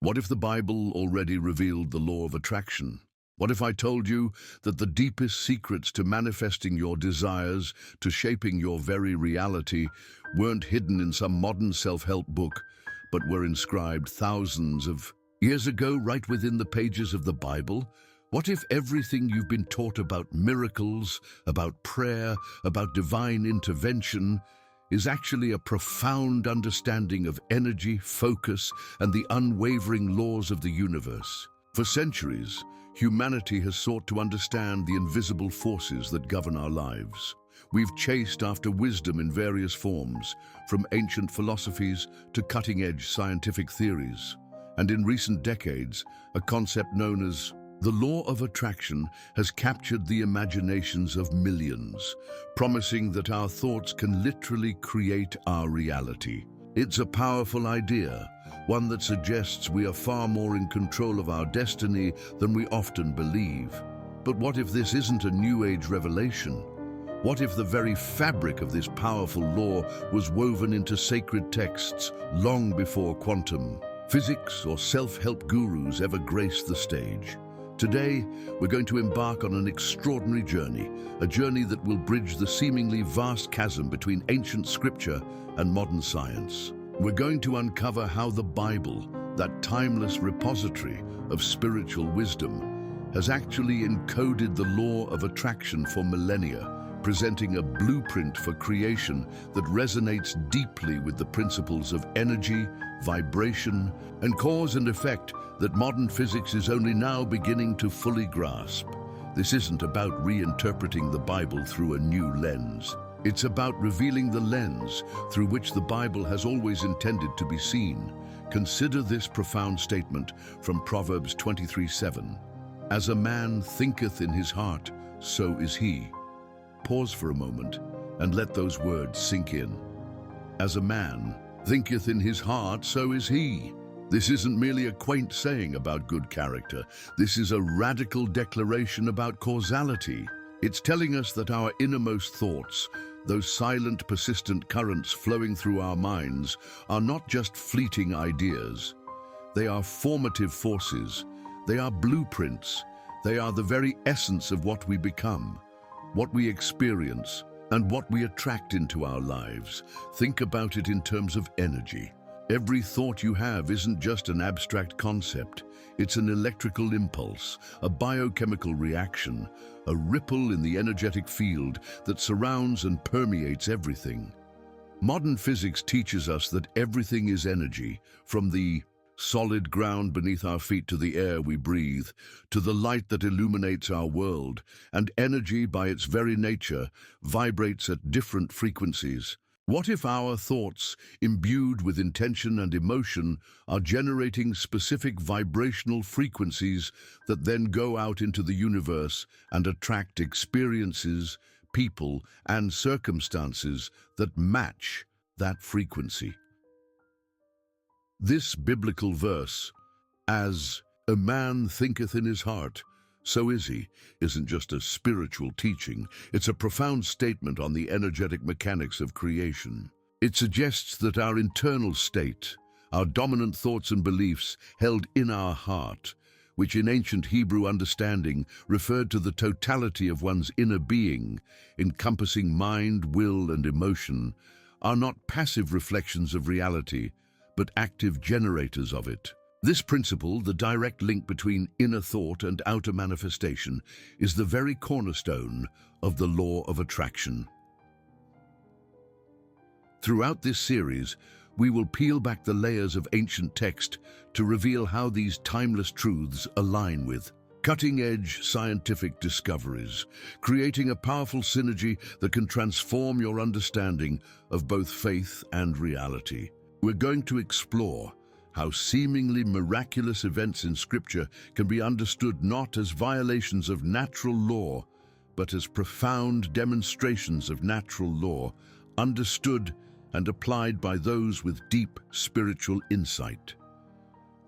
What if the Bible already revealed the law of attraction? What if I told you that the deepest secrets to manifesting your desires, to shaping your very reality, weren't hidden in some modern self-help book, but were inscribed thousands of years ago right within the pages of the Bible? What if everything you've been taught about miracles, about prayer, about divine intervention, is actually a profound understanding of energy, focus, and the unwavering laws of the universe? For centuries, humanity has sought to understand the invisible forces that govern our lives. We've chased after wisdom in various forms, from ancient philosophies to cutting-edge scientific theories. And in recent decades, a concept known as the law of attraction has captured the imaginations of millions, promising that our thoughts can literally create our reality. It's a powerful idea, one that suggests we are far more in control of our destiny than we often believe. But what if this isn't a New Age revelation? What if the very fabric of this powerful law was woven into sacred texts long before quantum physics or self-help gurus ever graced the stage? Today, we're going to embark on an extraordinary journey, a journey that will bridge the seemingly vast chasm between ancient scripture and modern science. We're going to uncover how the Bible, that timeless repository of spiritual wisdom, has actually encoded the law of attraction for millennia, presenting a blueprint for creation that resonates deeply with the principles of energy, vibration, and cause and effect that modern physics is only now beginning to fully grasp. This isn't about reinterpreting the Bible through a new lens. It's about revealing the lens through which the Bible has always intended to be seen. Consider this profound statement from Proverbs 23:7. As a man thinketh in his heart, so is he. Pause for a moment and let those words sink in. As a man thinketh in his heart, so is he. This isn't merely a quaint saying about good character. This is a radical declaration about causality. It's telling us that our innermost thoughts, those silent, persistent currents flowing through our minds, are not just fleeting ideas. They are formative forces. They are blueprints. They are the very essence of what we become, what we experience, and what we attract into our lives. Think about it in terms of energy. Every thought you have isn't just an abstract concept. It's an electrical impulse, a biochemical reaction, a ripple in the energetic field that surrounds and permeates everything. Modern physics teaches us that everything is energy, from the solid ground beneath our feet to the air we breathe, to the light that illuminates our world, and energy, by its very nature, vibrates at different frequencies. What if our thoughts, imbued with intention and emotion, are generating specific vibrational frequencies that then go out into the universe and attract experiences, people, and circumstances that match that frequency? This biblical verse, as a man thinketh in his heart, so is he, isn't just a spiritual teaching. It's a profound statement on the energetic mechanics of creation. It suggests that our internal state, our dominant thoughts and beliefs held in our heart, which in ancient Hebrew understanding referred to the totality of one's inner being, encompassing mind, will, and emotion, are not passive reflections of reality, but active generators of it. This principle, the direct link between inner thought and outer manifestation, is the very cornerstone of the law of attraction. Throughout this series, we will peel back the layers of ancient text to reveal how these timeless truths align with cutting-edge scientific discoveries, creating a powerful synergy that can transform your understanding of both faith and reality. We're going to explore how seemingly miraculous events in Scripture can be understood not as violations of natural law, but as profound demonstrations of natural law, understood and applied by those with deep spiritual insight.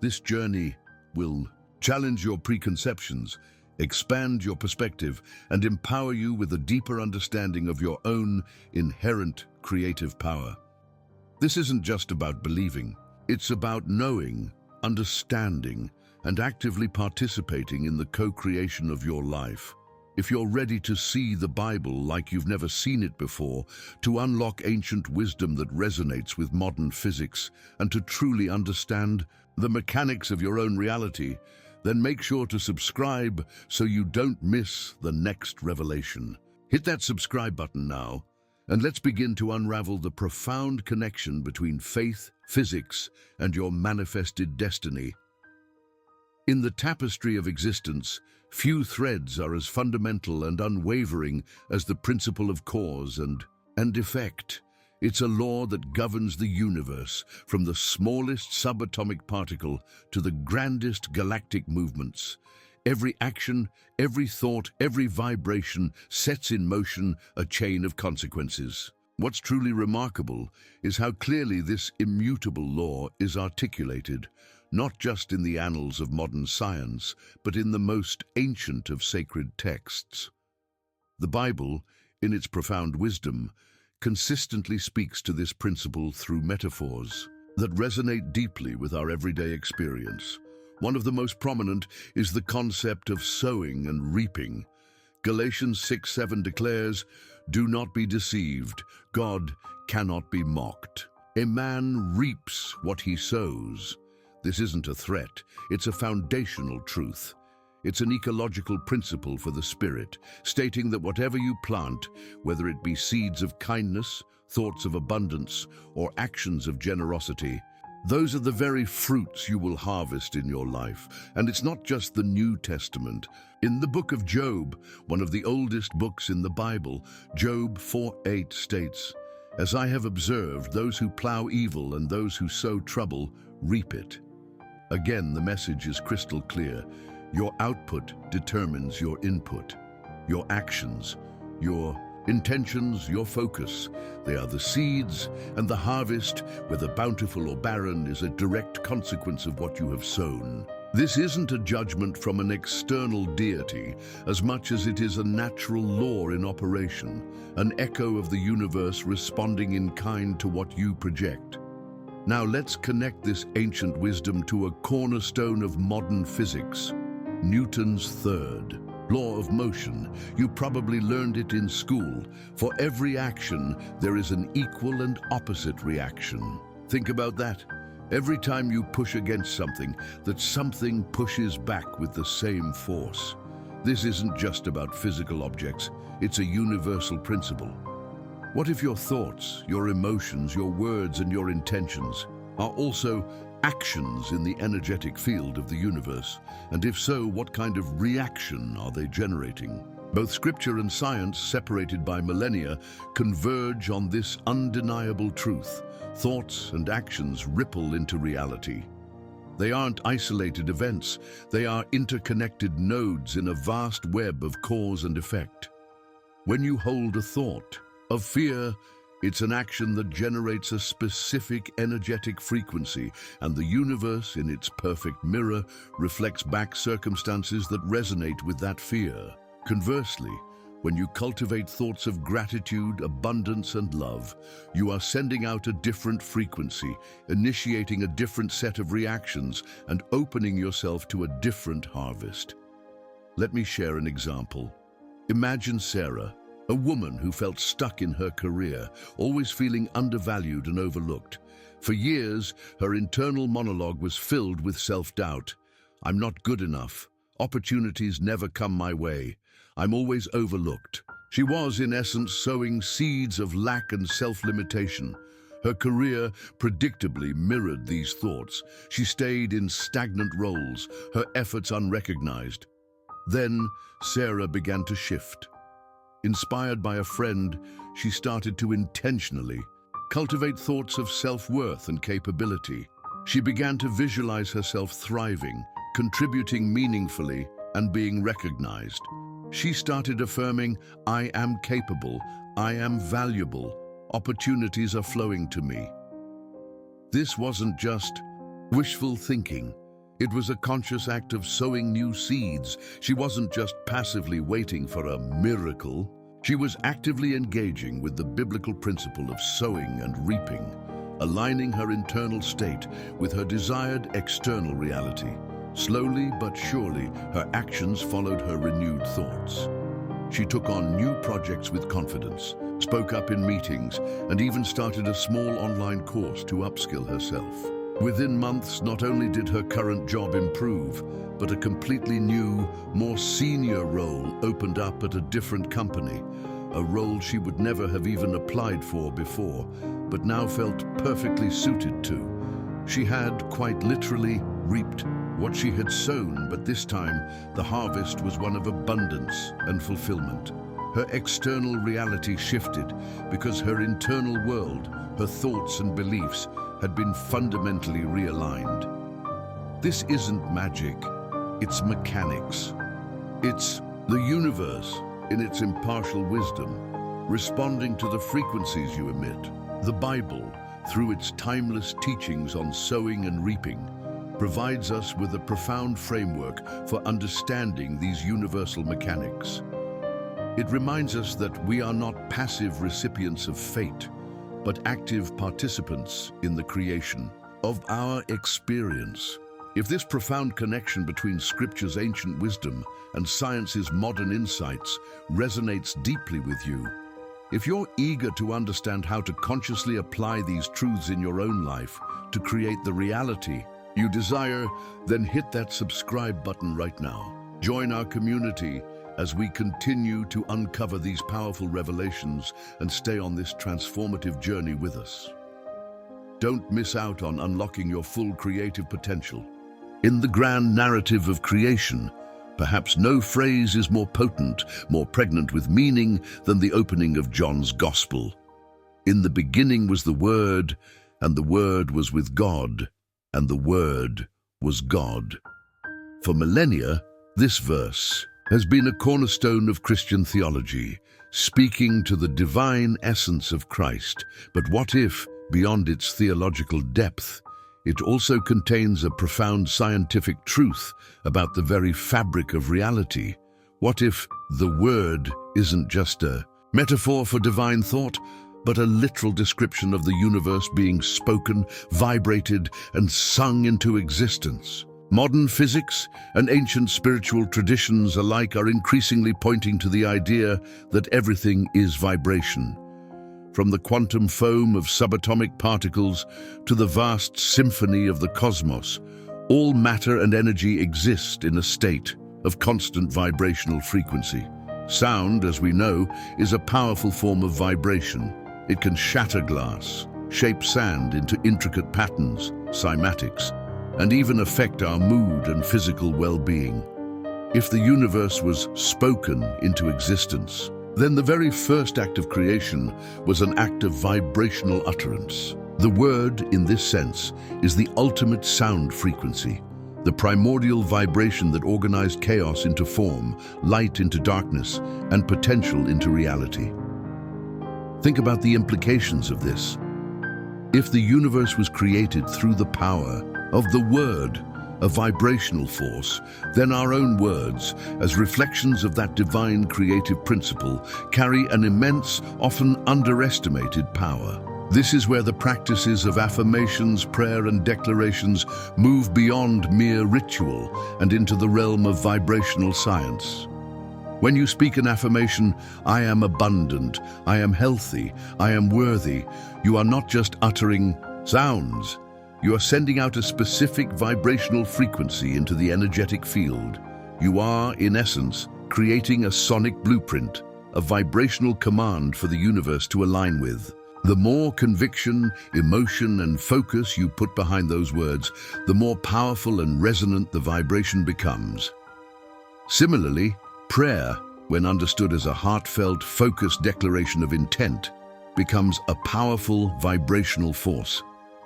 This journey will challenge your preconceptions, expand your perspective, and empower you with a deeper understanding of your own inherent creative power. This isn't just about believing. It's about knowing understanding, and actively participating in the co-creation of your life. If you're ready to see the Bible like you've never seen it before, to unlock ancient wisdom that resonates with modern physics, and to truly understand the mechanics of your own reality, then make sure to subscribe so you don't miss the next revelation. Hit that subscribe button now, and let's begin to unravel the profound connection between faith, physics, and your manifested destiny. In the tapestry of existence, few threads are as fundamental and unwavering as the principle of cause and effect. It's a law that governs the universe, from the smallest subatomic particle to the grandest galactic movements. Every action, every thought, every vibration sets in motion a chain of consequences. What's truly remarkable is how clearly this immutable law is articulated, not just in the annals of modern science, but in the most ancient of sacred texts. The Bible, in its profound wisdom, consistently speaks to this principle through metaphors that resonate deeply with our everyday experience. One of the most prominent is the concept of sowing and reaping. Galatians 6:7 declares, "Do not be deceived, God cannot be mocked. A man reaps what he sows." This isn't a threat, it's a foundational truth. It's an ecological principle for the spirit, stating that whatever you plant, whether it be seeds of kindness, thoughts of abundance, or actions of generosity, those are the very fruits you will harvest in your life. And it's not just the New Testament. In the book of Job, one of the oldest books in the Bible, Job 4:8 states, "As I have observed, those who plow evil and those who sow trouble reap it." Again, the message is crystal clear. Your output determines your input. Your actions, your intentions, your focus. They are the seeds, and the harvest, whether bountiful or barren, is a direct consequence of what you have sown. This isn't a judgment from an external deity as much as it is a natural law in operation, an echo of the universe responding in kind to what you project. Now let's connect this ancient wisdom to a cornerstone of modern physics, Newton's third law of motion. You probably learned it in school. For every action, there is an equal and opposite reaction. Think about that. Every time you push against something, that something pushes back with the same force. This isn't just about physical objects, it's a universal principle. What if your thoughts, your emotions, your words, and your intentions are also actions in the energetic field of the universe? And if so, what kind of reaction are they generating? Both scripture and science, separated by millennia, converge on this undeniable truth. Thoughts and actions ripple into reality. They aren't isolated events, they are interconnected nodes in a vast web of cause and effect. When you hold a thought of fear, it's an action that generates a specific energetic frequency, and the universe, in its perfect mirror, reflects back circumstances that resonate with that fear. Conversely, when you cultivate thoughts of gratitude, abundance, and love, you are sending out a different frequency, initiating a different set of reactions, and opening yourself to a different harvest. Let me share an example. Imagine Sarah, a woman who felt stuck in her career, always feeling undervalued and overlooked. For years, her internal monologue was filled with self-doubt. I'm not good enough. Opportunities never come my way. I'm always overlooked. She was, in essence, sowing seeds of lack and self-limitation. Her career predictably mirrored these thoughts. She stayed in stagnant roles, her efforts unrecognized. Then, Sarah began to shift. Inspired by a friend, she started to intentionally cultivate thoughts of self-worth and capability. She began to visualize herself thriving, contributing meaningfully, and being recognized. She started affirming, "I am capable, I am valuable, opportunities are flowing to me." This wasn't just wishful thinking. It was a conscious act of sowing new seeds. She wasn't just passively waiting for a miracle. She was actively engaging with the biblical principle of sowing and reaping. aligning her internal state with her desired external reality. Slowly but surely, her actions followed her renewed thoughts. She took on new projects with confidence, spoke up in meetings, and even started a small online course to upskill herself. Within months, not only did her current job improve, but a completely new, more senior role opened up at a different company, a role she would never have even applied for before, but now felt perfectly suited to. She had, quite literally, reaped what she had sown, but this time the harvest was one of abundance and fulfillment. Her external reality shifted because her internal world, her thoughts and beliefs, had been fundamentally realigned. This isn't magic, it's mechanics. It's the universe, in its impartial wisdom, responding to the frequencies you emit. The Bible, through its timeless teachings on sowing and reaping, provides us with a profound framework for understanding these universal mechanics. It reminds us that we are not passive recipients of fate, but active participants in the creation of our experience. If this profound connection between Scripture's ancient wisdom and science's modern insights resonates deeply with you, if you're eager to understand how to consciously apply these truths in your own life to create the reality you desire, then hit that subscribe button right now. Join our community as we continue to uncover these powerful revelations and stay on this transformative journey with us. Don't miss out on unlocking your full creative potential. In the grand narrative of creation, perhaps no phrase is more potent, more pregnant with meaning than the opening of John's Gospel. In the beginning was the Word, and the Word was with God, and the Word was God. For millennia, this verse has been a cornerstone of Christian theology, speaking to the divine essence of Christ. But what if, beyond its theological depth, it also contains a profound scientific truth about the very fabric of reality? What if the Word isn't just a metaphor for divine thought, but a literal description of the universe being spoken, vibrated, and sung into existence? Modern physics and ancient spiritual traditions alike are increasingly pointing to the idea that everything is vibration. From the quantum foam of subatomic particles to the vast symphony of the cosmos, all matter and energy exist in a state of constant vibrational frequency. Sound, as we know, is a powerful form of vibration. It can shatter glass, shape sand into intricate patterns, cymatics, and even affect our mood and physical well-being. If the universe was spoken into existence, then the very first act of creation was an act of vibrational utterance. The Word, in this sense, is the ultimate sound frequency, the primordial vibration that organized chaos into form, light into darkness, and potential into reality. Think about the implications of this. If the universe was created through the power of the Word, a vibrational force, then our own words, as reflections of that divine creative principle, carry an immense, often underestimated power. This is where the practices of affirmations, prayer, and declarations move beyond mere ritual and into the realm of vibrational science. When you speak an affirmation, "I am abundant, I am healthy, I am worthy," you are not just uttering sounds. You are sending out a specific vibrational frequency into the energetic field. You are, in essence, creating a sonic blueprint, a vibrational command for the universe to align with. The more conviction, emotion, and focus you put behind those words, the more powerful and resonant the vibration becomes. Similarly, prayer, when understood as a heartfelt, focused declaration of intent, becomes a powerful vibrational force.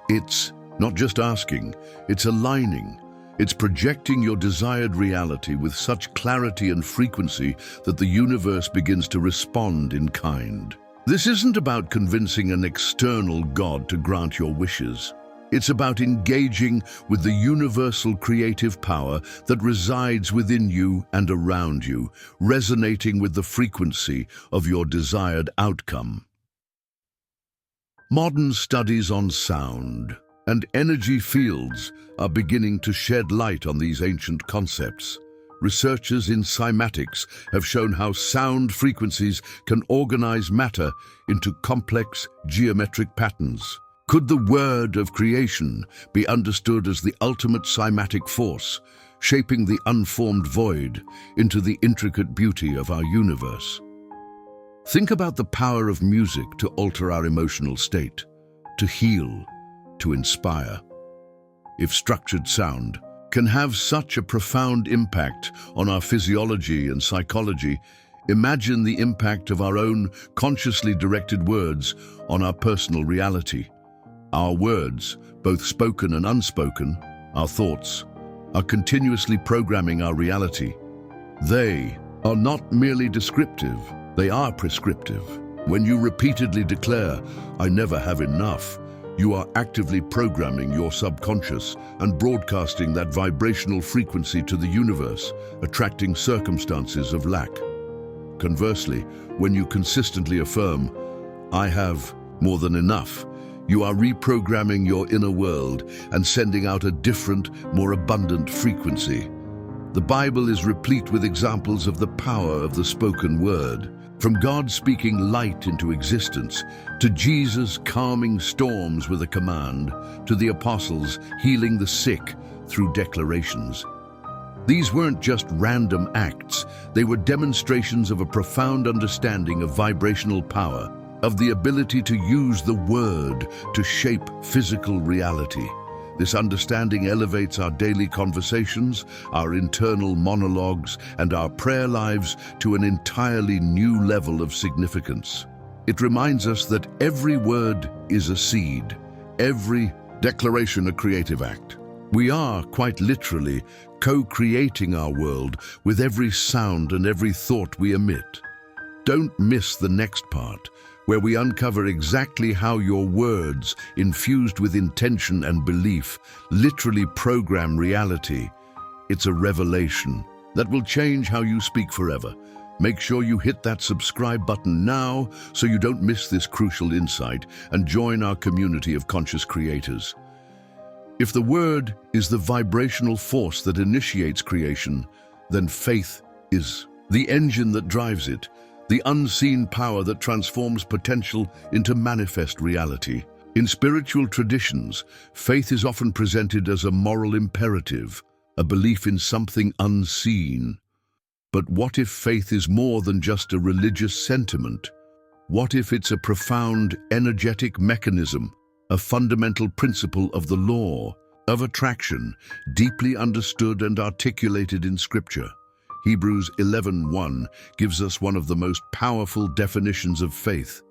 It's not just asking, it's aligning. It's projecting your desired reality with such clarity and frequency that the universe begins to respond in kind. This isn't about convincing an external God to grant your wishes. It's about engaging with the universal creative power that resides within you and around you, resonating with the frequency of your desired outcome. Modern studies on sound and energy fields are beginning to shed light on these ancient concepts. Researchers in cymatics have shown how sound frequencies can organize matter into complex geometric patterns. Could the word of creation be understood as the ultimate cymatic force, shaping the unformed void into the intricate beauty of our universe? Think about the power of music to alter our emotional state, to heal, to inspire. If structured sound can have such a profound impact on our physiology and psychology, imagine the impact of our own consciously directed words on our personal reality. Our words, both spoken and unspoken, our thoughts, are continuously programming our reality. They are not merely descriptive, they are prescriptive. When you repeatedly declare, "I never have enough," you are actively programming your subconscious and broadcasting that vibrational frequency to the universe, attracting circumstances of lack. Conversely, when you consistently affirm, "I have more than enough," you are reprogramming your inner world and sending out a different, more abundant frequency. The Bible is replete with examples of the power of the spoken word. From God speaking light into existence, to Jesus calming storms with a command, to the apostles healing the sick through declarations. These weren't just random acts, they were demonstrations of a profound understanding of vibrational power, of the ability to use the word to shape physical reality. This understanding elevates our daily conversations, our internal monologues, and our prayer lives to an entirely new level of significance. It reminds us that every word is a seed, every declaration a creative act. We are, quite literally, co-creating our world with every sound and every thought we emit. Don't miss the next part, where we uncover exactly how your words, infused with intention and belief, literally program reality. It's a revelation that will change how you speak forever. Make sure you hit that subscribe button now so you don't miss this crucial insight, and join our community of conscious creators. If the word is the vibrational force that initiates creation, then faith is the engine that drives it, the unseen power that transforms potential into manifest reality. In spiritual traditions, faith is often presented as a moral imperative, a belief in something unseen. But what if faith is more than just a religious sentiment? What if it's a profound, energetic mechanism, a fundamental principle of the law of attraction, deeply understood and articulated in Scripture? Hebrews 11:1 gives us one of the most powerful definitions of faith.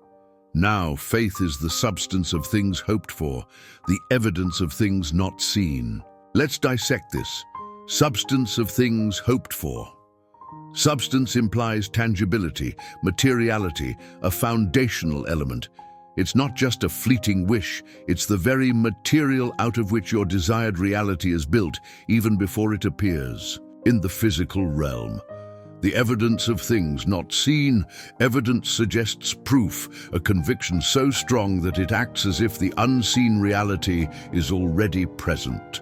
Now, faith is the substance of things hoped for, the evidence of things not seen. Let's dissect this. Substance of things hoped for. Substance implies tangibility, materiality, a foundational element. It's not just a fleeting wish, it's the very material out of which your desired reality is built, even before it appears. In the physical realm, the evidence of things not seen, evidence suggests proof, a conviction so strong that it acts as if the unseen reality is already present.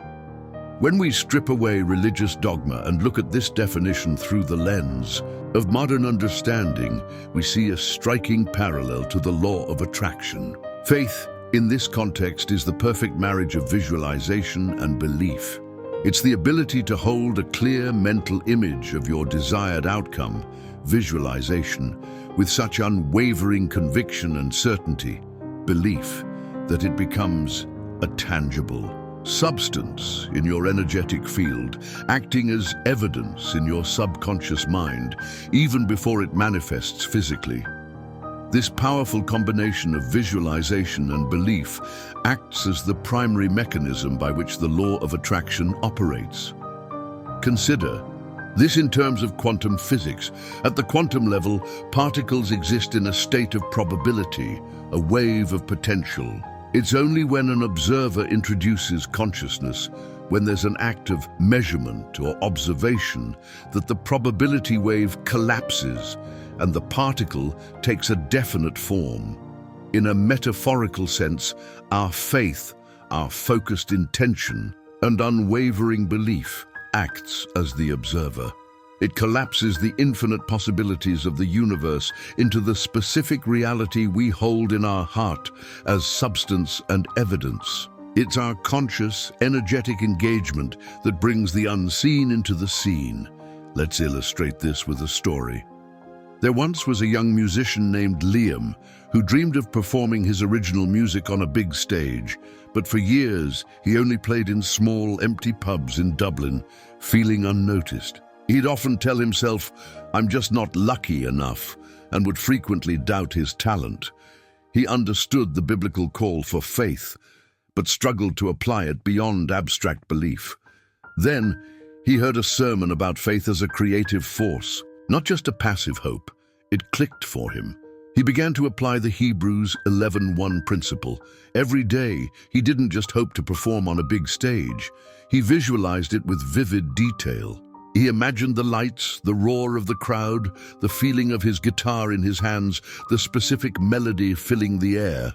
When we strip away religious dogma and look at this definition through the lens of modern understanding, we see a striking parallel to the law of attraction. Faith, in this context, is the perfect marriage of visualization and belief. It's the ability to hold a clear mental image of your desired outcome, visualization, with such unwavering conviction and certainty, belief, that it becomes a tangible substance in your energetic field, acting as evidence in your subconscious mind, even before it manifests physically. This powerful combination of visualization and belief acts as the primary mechanism by which the law of attraction operates. Consider this in terms of quantum physics. At the quantum level, particles exist in a state of probability, a wave of potential. It's only when an observer introduces consciousness, when there's an act of measurement or observation, that the probability wave collapses and the particle takes a definite form. In a metaphorical sense, our faith, our focused intention, and unwavering belief acts as the observer. It collapses the infinite possibilities of the universe into the specific reality we hold in our heart as substance and evidence. It's our conscious, energetic engagement that brings the unseen into the seen. Let's illustrate this with a story. There once was a young musician named Liam who dreamed of performing his original music on a big stage, but for years he only played in small, empty pubs in Dublin, feeling unnoticed. He'd often tell himself, "I'm just not lucky enough," and would frequently doubt his talent. He understood the biblical call for faith, but struggled to apply it beyond abstract belief. Then, he heard a sermon about faith as a creative force, not just a passive hope. It clicked for him. He began to apply the Hebrews 11:1 principle. Every day, he didn't just hope to perform on a big stage. He visualized it with vivid detail. He imagined the lights, the roar of the crowd, the feeling of his guitar in his hands, the specific melody filling the air.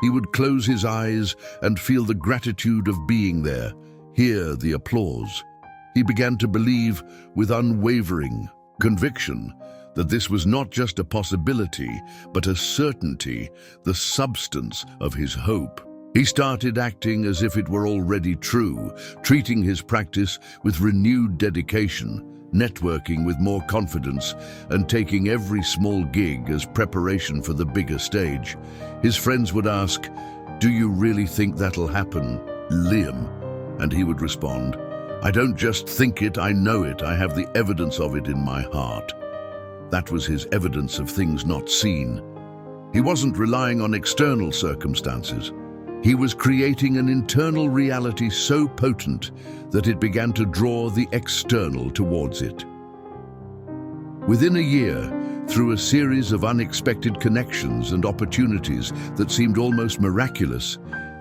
He would close his eyes and feel the gratitude of being there, hear the applause. He began to believe with unwavering conviction that this was not just a possibility, but a certainty, the substance of his hope. He started acting as if it were already true, treating his practice with renewed dedication, networking with more confidence, and taking every small gig as preparation for the bigger stage. His friends would ask, "Do you really think that'll happen, Liam?" And he would respond, "I don't just think it, I know it. I have the evidence of it in my heart." That was his evidence of things not seen. He wasn't relying on external circumstances. He was creating an internal reality so potent that it began to draw the external towards it. Within a year, through a series of unexpected connections and opportunities that seemed almost miraculous,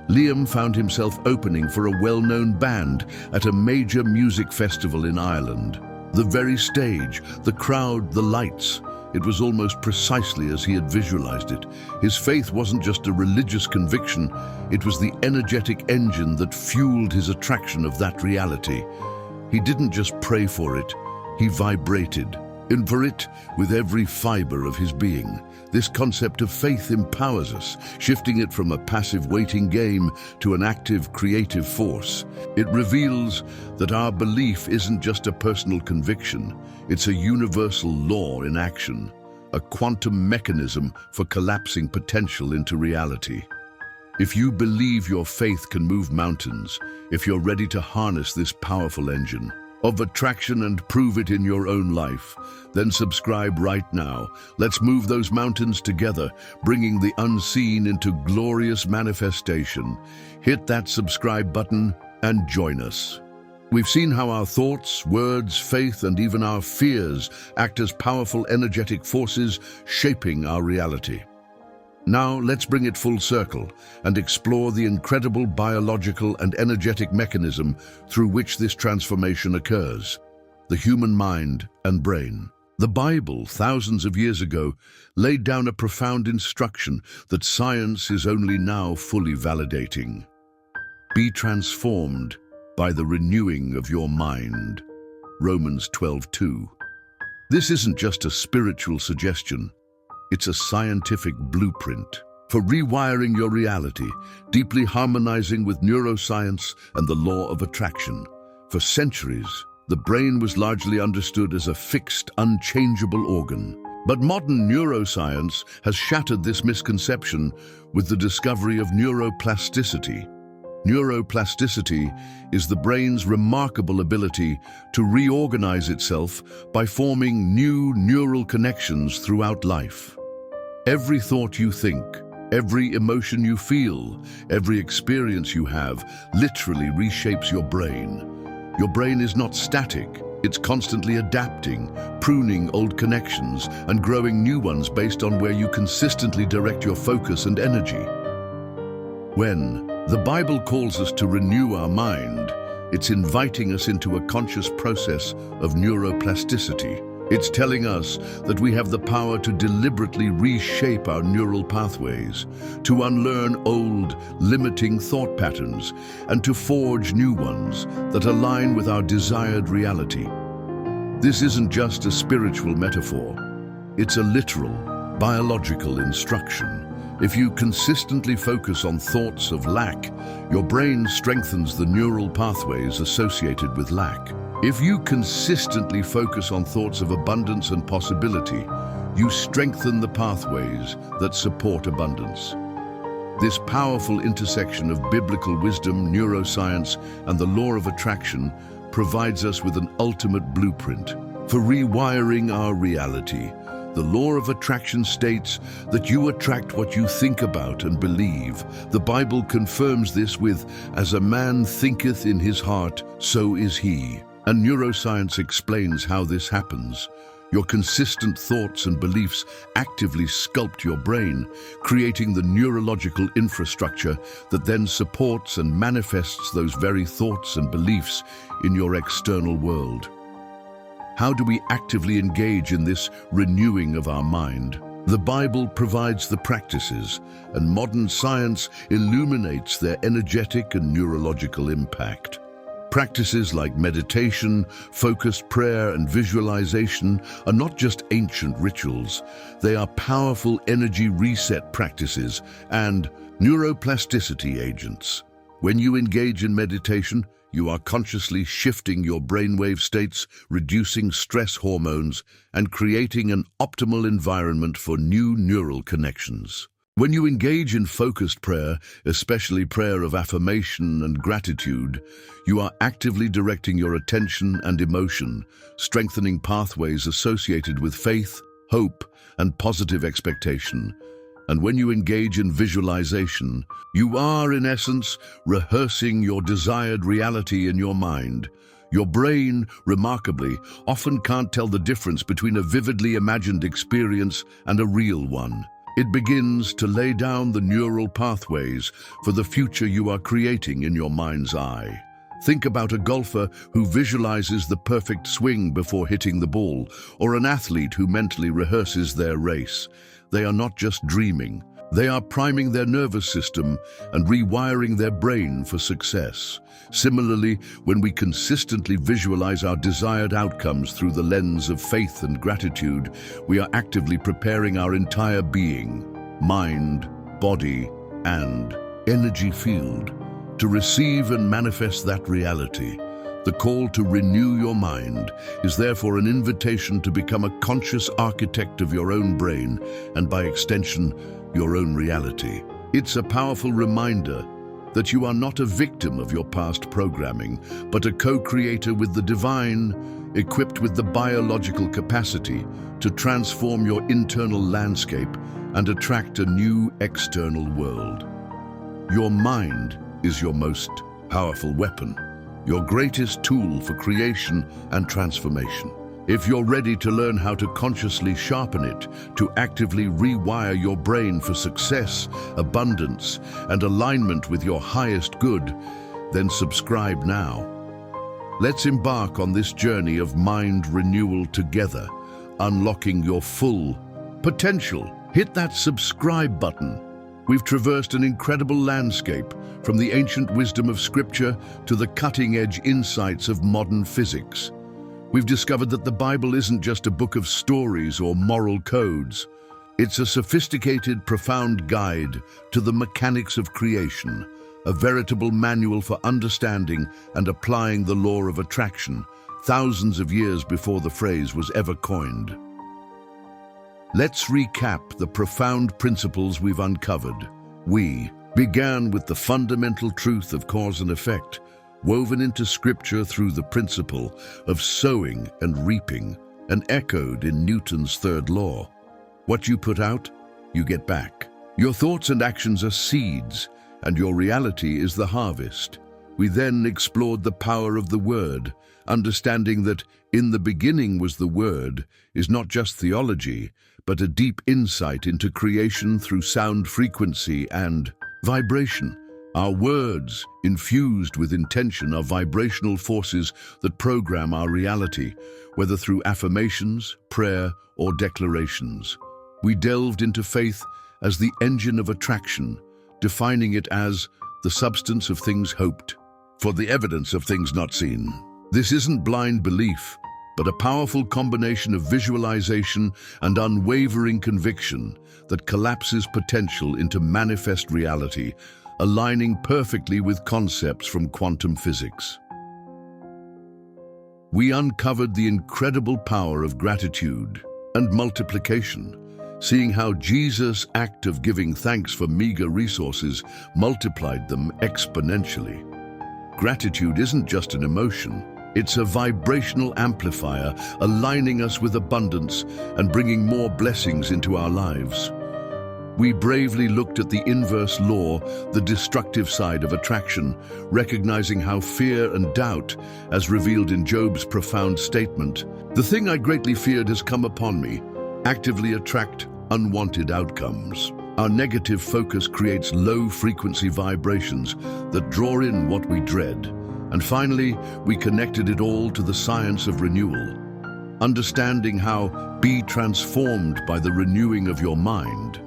Liam found himself opening for a well-known band at a major music festival in Ireland. The very stage, the crowd, the lights, it was almost precisely as he had visualized it. His faith wasn't just a religious conviction, it was the energetic engine that fueled his attraction of that reality. He didn't just pray for it, he vibrated, and for it with every fiber of his being. This concept of faith empowers us, shifting it from a passive waiting game to an active creative force. It reveals that our belief isn't just a personal conviction, it's a universal law in action, a quantum mechanism for collapsing potential into reality. If you believe your faith can move mountains, if you're ready to harness this powerful engine of attraction and prove it in your own life, then subscribe right now. Let's move those mountains together, bringing the unseen into glorious manifestation. Hit that subscribe button and join us. We've seen how our thoughts, words, faith, and even our fears act as powerful energetic forces shaping our reality. Now let's bring it full circle and explore the incredible biological and energetic mechanism through which this transformation occurs: the human mind and brain. The Bible, thousands of years ago, laid down a profound instruction that science is only now fully validating. Be transformed by the renewing of your mind. Romans 12:2. This isn't just a spiritual suggestion. It's a scientific blueprint for rewiring your reality, deeply harmonizing with neuroscience and the law of attraction. For centuries, the brain was largely understood as a fixed, unchangeable organ. But modern neuroscience has shattered this misconception with the discovery of neuroplasticity. Neuroplasticity is the brain's remarkable ability to reorganize itself by forming new neural connections throughout life. Every thought you think, every emotion you feel, every experience you have literally reshapes your brain. Your brain is not static. It's constantly adapting, pruning old connections and growing new ones based on where you consistently direct your focus and energy. When the Bible calls us to renew our mind, it's inviting us into a conscious process of neuroplasticity. It's telling us that we have the power to deliberately reshape our neural pathways, to unlearn old, limiting thought patterns, and to forge new ones that align with our desired reality. This isn't just a spiritual metaphor. It's a literal, biological instruction. If you consistently focus on thoughts of lack, your brain strengthens the neural pathways associated with lack. If you consistently focus on thoughts of abundance and possibility, you strengthen the pathways that support abundance. This powerful intersection of biblical wisdom, neuroscience, and the law of attraction provides us with an ultimate blueprint for rewiring our reality. The law of attraction states that you attract what you think about and believe. The Bible confirms this with, "As a man thinketh in his heart, so is he." And neuroscience explains how this happens. Your consistent thoughts and beliefs actively sculpt your brain, creating the neurological infrastructure that then supports and manifests those very thoughts and beliefs in your external world. How do we actively engage in this renewing of our mind? The Bible provides the practices, and modern science illuminates their energetic and neurological impact. Practices like meditation, focused prayer, and visualization are not just ancient rituals. They are powerful energy reset practices and neuroplasticity agents. When you engage in meditation, you are consciously shifting your brainwave states, reducing stress hormones, and creating an optimal environment for new neural connections. When you engage in focused prayer, especially prayer of affirmation and gratitude, you are actively directing your attention and emotion, strengthening pathways associated with faith, hope, and positive expectation. And when you engage in visualization, you are, in essence, rehearsing your desired reality in your mind. Your brain, remarkably, often can't tell the difference between a vividly imagined experience and a real one. It begins to lay down the neural pathways for the future you are creating in your mind's eye. Think about a golfer who visualizes the perfect swing before hitting the ball, or an athlete who mentally rehearses their race. They are not just dreaming. They are priming their nervous system and rewiring their brain for success. Similarly, when we consistently visualize our desired outcomes through the lens of faith and gratitude, we are actively preparing our entire being, mind, body, and energy field to receive and manifest that reality. The call to renew your mind is therefore an invitation to become a conscious architect of your own brain and, by extension, your own reality. It's a powerful reminder that you are not a victim of your past programming, but a co-creator with the divine, equipped with the biological capacity to transform your internal landscape and attract a new external world. Your mind is your most powerful weapon, your greatest tool for creation and transformation. If you're ready to learn how to consciously sharpen it, to actively rewire your brain for success, abundance, and alignment with your highest good, then subscribe now. Let's embark on this journey of mind renewal together, unlocking your full potential. Hit that subscribe button. We've traversed an incredible landscape, from the ancient wisdom of Scripture to the cutting-edge insights of modern physics. We've discovered that the Bible isn't just a book of stories or moral codes. It's a sophisticated, profound guide to the mechanics of creation, a veritable manual for understanding and applying the law of attraction, thousands of years before the phrase was ever coined. Let's recap the profound principles we've uncovered. We began with the fundamental truth of cause and effect, woven into Scripture through the principle of sowing and reaping, and echoed in Newton's third law. What you put out, you get back. Your thoughts and actions are seeds, and your reality is the harvest. We then explored the power of the Word, understanding that "in the beginning was the Word" is not just theology, but a deep insight into creation through sound frequency and vibration. Our words, infused with intention, are vibrational forces that program our reality, whether through affirmations, prayer, or declarations. We delved into faith as the engine of attraction, defining it as the substance of things hoped, for the evidence of things not seen. This isn't blind belief, but a powerful combination of visualization and unwavering conviction that collapses potential into manifest reality, aligning perfectly with concepts from quantum physics. We uncovered the incredible power of gratitude and multiplication, seeing how Jesus' act of giving thanks for meager resources multiplied them exponentially. Gratitude isn't just an emotion, it's a vibrational amplifier, aligning us with abundance and bringing more blessings into our lives. We bravely looked at the inverse law, the destructive side of attraction, recognizing how fear and doubt, as revealed in Job's profound statement, "The thing I greatly feared has come upon me," actively attract unwanted outcomes. Our negative focus creates low-frequency vibrations that draw in what we dread. And finally, we connected it all to the science of renewal, understanding how be transformed by the renewing of your mind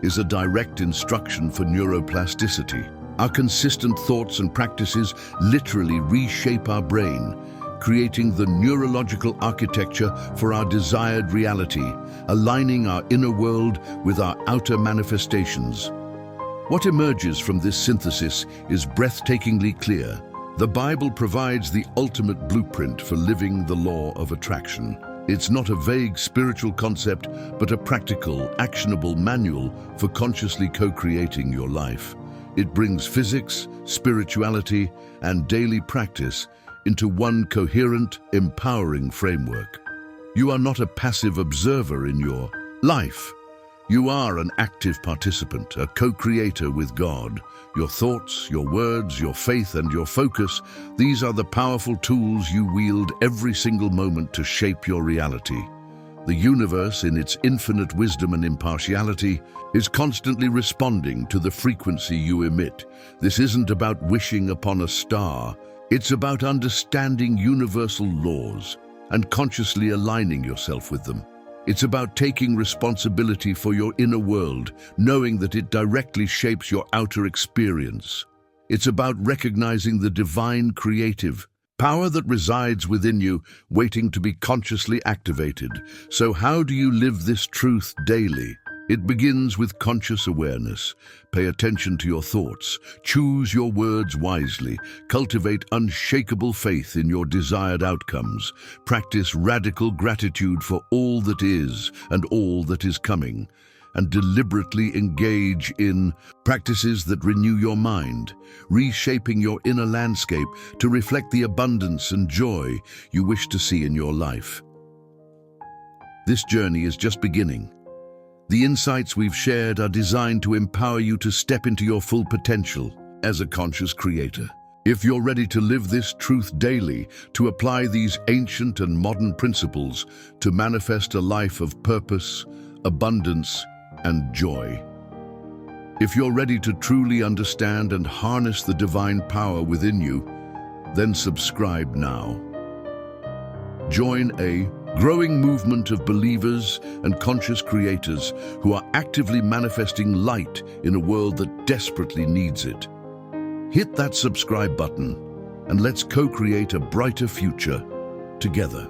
is a direct instruction for neuroplasticity. Our consistent thoughts and practices literally reshape our brain, creating the neurological architecture for our desired reality, aligning our inner world with our outer manifestations. What emerges from this synthesis is breathtakingly clear. The Bible provides the ultimate blueprint for living the law of attraction. It's not a vague spiritual concept, but a practical, actionable manual for consciously co-creating your life. It brings physics, spirituality, and daily practice into one coherent, empowering framework. You are not a passive observer in your life. You are an active participant, a co-creator with God. Your thoughts, your words, your faith, and your focus, these are the powerful tools you wield every single moment to shape your reality. The universe, in its infinite wisdom and impartiality, is constantly responding to the frequency you emit. This isn't about wishing upon a star. It's about understanding universal laws and consciously aligning yourself with them. It's about taking responsibility for your inner world, knowing that it directly shapes your outer experience. It's about recognizing the divine creative power that resides within you, waiting to be consciously activated. So how do you live this truth daily? It begins with conscious awareness. Pay attention to your thoughts. Choose your words wisely. Cultivate unshakable faith in your desired outcomes. Practice radical gratitude for all that is and all that is coming. And deliberately engage in practices that renew your mind, reshaping your inner landscape to reflect the abundance and joy you wish to see in your life. This journey is just beginning. The insights we've shared are designed to empower you to step into your full potential as a conscious creator. If you're ready to live this truth daily, to apply these ancient and modern principles to manifest a life of purpose, abundance, and joy. If you're ready to truly understand and harness the divine power within you, then subscribe now. Join a growing movement of believers and conscious creators who are actively manifesting light in a world that desperately needs it. Hit that subscribe button and let's co-create a brighter future together.